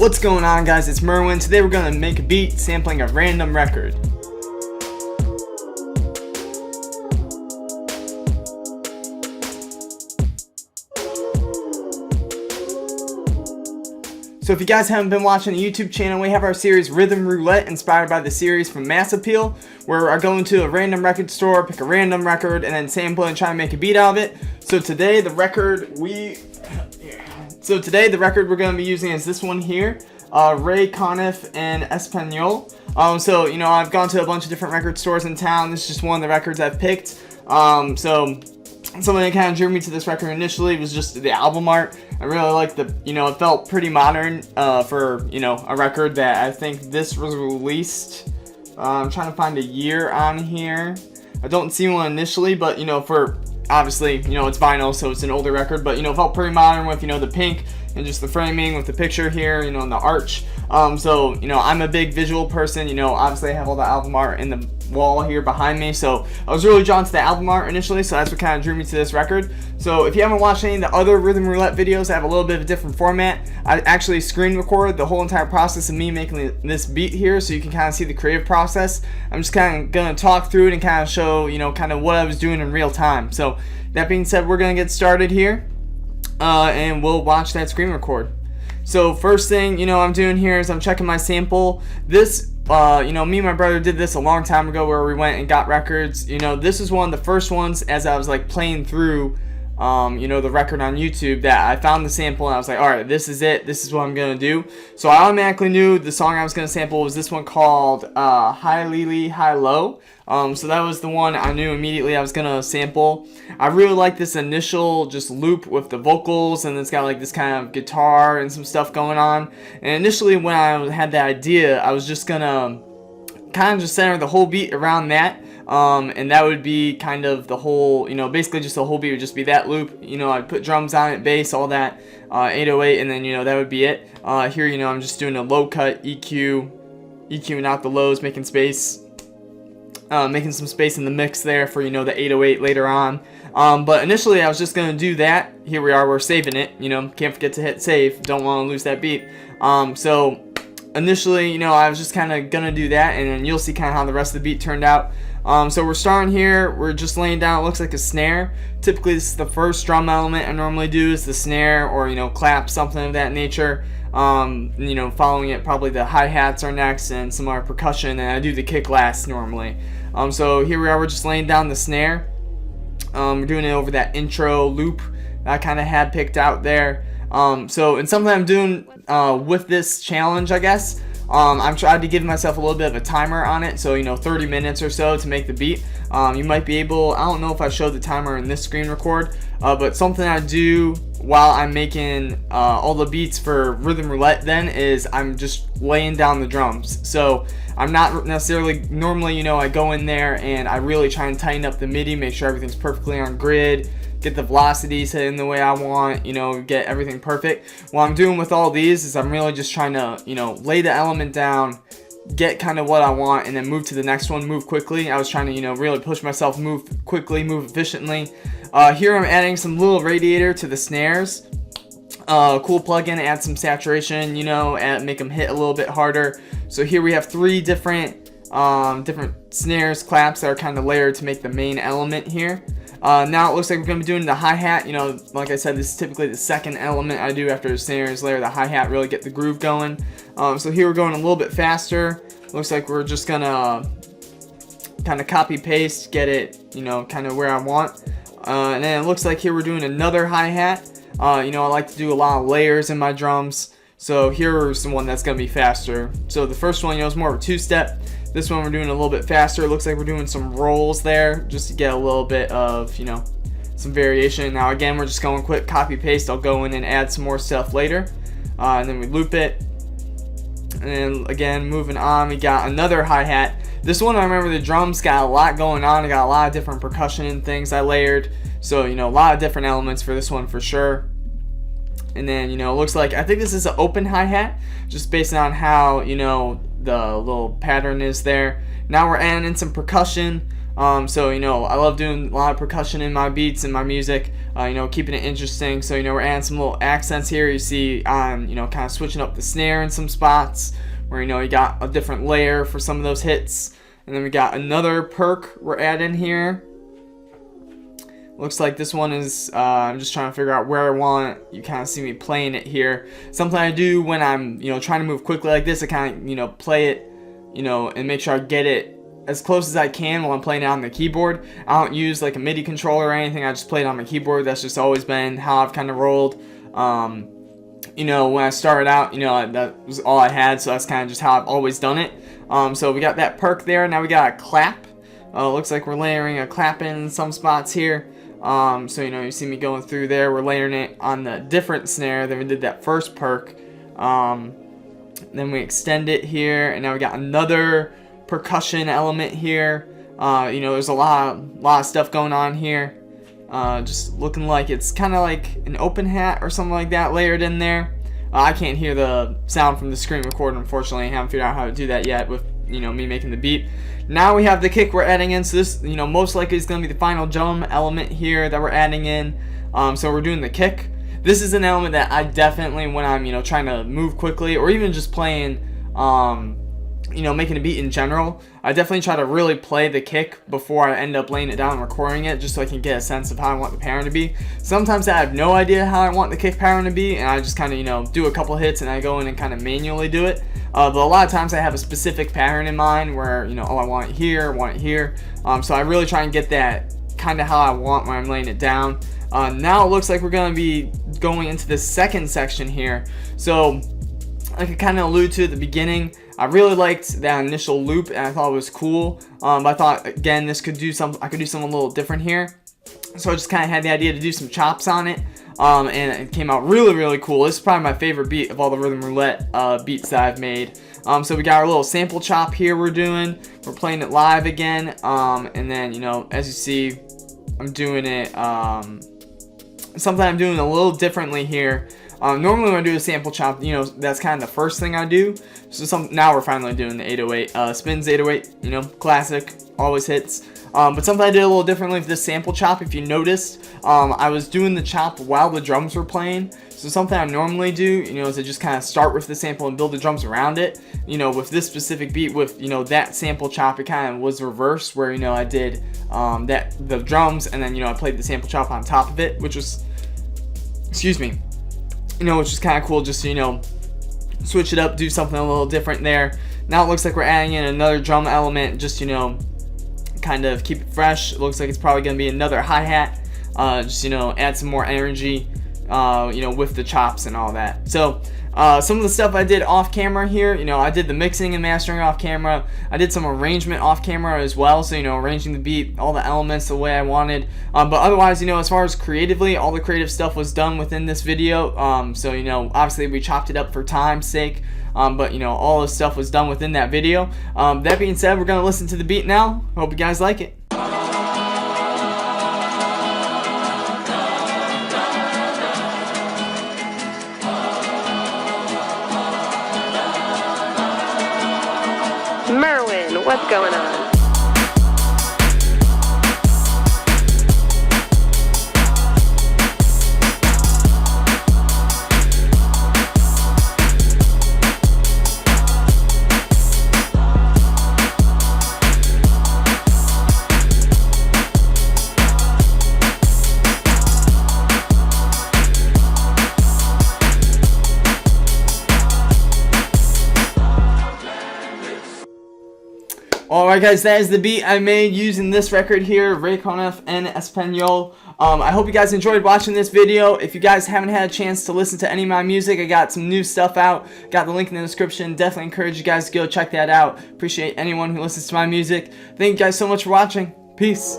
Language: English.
What's going on, guys? It's Mirwin. Today we're going to make a beat sampling a random record. So if you guys haven't been watching the YouTube channel, we have our series Rhythm Roulette, inspired by the series from Mass Appeal, where I go into a random record store, pick a random record, and then sample and try to make a beat out of it. So today the record we're going to be using is this one here, Ray Conniff and Espanol. So you know, I've gone to a bunch of different record stores in town. This is just one of the records I've picked. So something that kind of drew me to this record initially was just the album art. I really liked the, it felt pretty modern for, a record that I think this was released. I'm trying to find a year on here. I don't see one initially, but, for obviously, it's vinyl, so it's an older record, but, it felt pretty modern with, the pink and just the framing with the picture here, and the arch. So, I'm a big visual person, obviously I have all the album art in the wall here behind me, so I was really drawn to the album art initially, so that's what kind of drew me to this record. So if you haven't watched any of the other Rhythm Roulette videos, I have a little bit of a different format. I actually screen record the whole entire process of me making this beat here, so you can kind of see the creative process. I'm just kind of going to talk through it and kind of show, kind of what I was doing in real time. So that being said, we're going to get started here, and we'll watch that screen record. So first thing, I'm doing here is I'm checking my sample. This me and my brother did this a long time ago where we went and got records. This is one of the first ones as I was like playing through the record on YouTube, that I found the sample and I was like, alright, this is it, this is what I'm gonna do. So I automatically knew the song I was gonna sample was this one called High Lily High Low. So that was the one I knew immediately I was gonna sample. I really like this initial just loop with the vocals, and it's got like this kind of guitar and some stuff going on. And initially when I had the idea, I was just gonna kind of just center the whole beat around that. And that would be kind of the whole, basically just the whole beat would just be that loop. I'd put drums on it, bass, all that, 808, and then, that would be it. Here, I'm just doing a low cut EQing out the lows, making space, making some space in the mix there for, the 808 later on. But initially I was just going to do that. Here we are, we're saving it, can't forget to hit save, don't want to lose that beat. So initially, I was just kind of going to do that, and then you'll see kind of how the rest of the beat turned out. So we're starting here, we're just laying down, it looks like a snare. Typically this is the first drum element I normally do, is the snare, or clap, something of that nature. Following it, probably the hi-hats are next, and some more percussion, and I do the kick last normally. So here we are, we're just laying down the snare. We're doing it over that intro loop that I kind of had picked out there. And something I'm doing with this challenge, I guess, I'm trying to give myself a little bit of a timer on it, so 30 minutes or so to make the beat. You might be able, I don't know if I showed the timer in this screen record, but something I do while I'm making all the beats for Rhythm Roulette then is I'm just laying down the drums. So I'm not necessarily, normally, I go in there and I really try and tighten up the MIDI, make sure everything's perfectly on grid, get the velocity set in the way I want, get everything perfect. What I'm doing with all these is I'm really just trying to, lay the element down, get kind of what I want, and then move to the next one, move quickly. I was trying to, really push myself, move quickly, move efficiently. Here I'm adding some little radiator to the snares. Cool plugin, add some saturation, make them hit a little bit harder. So here we have three different snares, claps that are kind of layered to make the main element here. Now it looks like we're going to be doing the hi-hat. Like I said, this is typically the second element I do after the snares, layer the hi-hat, really get the groove going. So here we're going a little bit faster. Looks like we're just going to kind of copy paste, get it, kind of where I want. And then it looks like here we're doing another hi-hat. I like to do a lot of layers in my drums. So here's the one that's going to be faster. So the first one, is more of a two-step. This one we're doing a little bit faster. It looks like we're doing some rolls there just to get a little bit of, some variation. Now again, we're just going quick copy paste. I'll go in and add some more stuff later. And then we loop it. And then again, moving on, we got another hi-hat. This one, I remember the drums got a lot going on. I got a lot of different percussion and things I layered. So, a lot of different elements for this one for sure. And then, it looks like, I think this is an open hi-hat, just based on how, the little pattern is there. Now we're adding in some percussion. So you know, I love doing a lot of percussion in my beats and my music, you know, keeping it interesting. So you know, we're adding some little accents here. You see I'm, you know, kind of switching up the snare in some spots where, you know, you got a different layer for some of those hits. And then we got another perk we're adding here. Looks like this one is, I'm just trying to figure out where I want. You kind of see me playing it here. Something I do when I'm, you know, trying to move quickly like this, I kind of, you know, play it, you know, and make sure I get it as close as I can while I'm playing it on the keyboard. I don't use like a MIDI controller or anything. I just play it on my keyboard. That's just always been how I've kind of rolled. You know, when I started out, you know, that was all I had, so that's kind of just how I've always done it. So we got that perk there. Now we got a clap. Looks like we're layering a clap in some spots here. So you know, you see me going through there. We're layering it on the different snare than we did that first perk. Then we extend it here, and now we got another percussion element here. You know, there's a lot of stuff going on here. Just looking like it's kind of like an open hat or something like that layered in there. I can't hear the sound from the screen recorder, unfortunately. I haven't figured out how to do that yet with, you know, me making the beat. Now we have the kick we're adding in. So this, you know, most likely is going to be the final drum element here that we're adding in. So we're doing the kick. This is an element that I definitely, when I'm, you know, trying to move quickly or even just playing, you know, making a beat in general, I definitely try to really play the kick before I end up laying it down and recording it, just so I can get a sense of how I want the pattern to be. Sometimes I have no idea how I want the kick pattern to be, and I just kind of, you know, do a couple hits and I go in and kind of manually do it. But a lot of times I have a specific pattern in mind where, you know, oh, I want it here, I want it here. So I really try and get that kind of how I want when I'm laying it down. Now it looks like we're going to be going into the second section here. So like I kind of alluded to at the beginning, I really liked that initial loop and I thought it was cool. But I thought, again, I could do something a little different here. So I just kind of had the idea to do some chops on it. And it came out really, really cool. This is probably my favorite beat of all the Rhythm Roulette beats that I've made. So we got our little sample chop here we're doing. We're playing it live again. And then, you know, as you see, I'm doing it, something I'm doing a little differently here. Normally when I do a sample chop, you know, that's kind of the first thing I do. So now we're finally doing the 808, spins 808, you know, classic, always hits. But something I did a little differently with this sample chop, if you noticed, I was doing the chop while the drums were playing. So something I normally do, you know, is to just kind of start with the sample and build the drums around it. You know, with this specific beat, with, you know, that sample chop, it kind of was reversed, where, you know, I did the drums and then, you know, I played the sample chop on top of it, which was, excuse me, you know, which is kind of cool, just to, you know, switch it up, do something a little different there. Now it looks like we're adding in another drum element, just, you know, kind of keep it fresh. It looks like it's probably going to be another hi-hat, just, you know, add some more energy, you know, with the chops and all that. So some of the stuff I did off camera here, you know, I did the mixing and mastering off camera. I did some arrangement off camera as well, so, you know, arranging the beat, all the elements the way I wanted. But otherwise, you know, as far as creatively, all the creative stuff was done within this video. So, you know, obviously we chopped it up for time's sake. But, you know, all this stuff was done within that video. That being said, we're going to listen to the beat now. Hope you guys like it. Mirwin, what's going on? Alright guys, that is the beat I made using this record here, Ray Conniff en Español. I hope you guys enjoyed watching this video. If you guys haven't had a chance to listen to any of my music, I got some new stuff out. Got the link in the description. Definitely encourage you guys to go check that out. Appreciate anyone who listens to my music. Thank you guys so much for watching. Peace.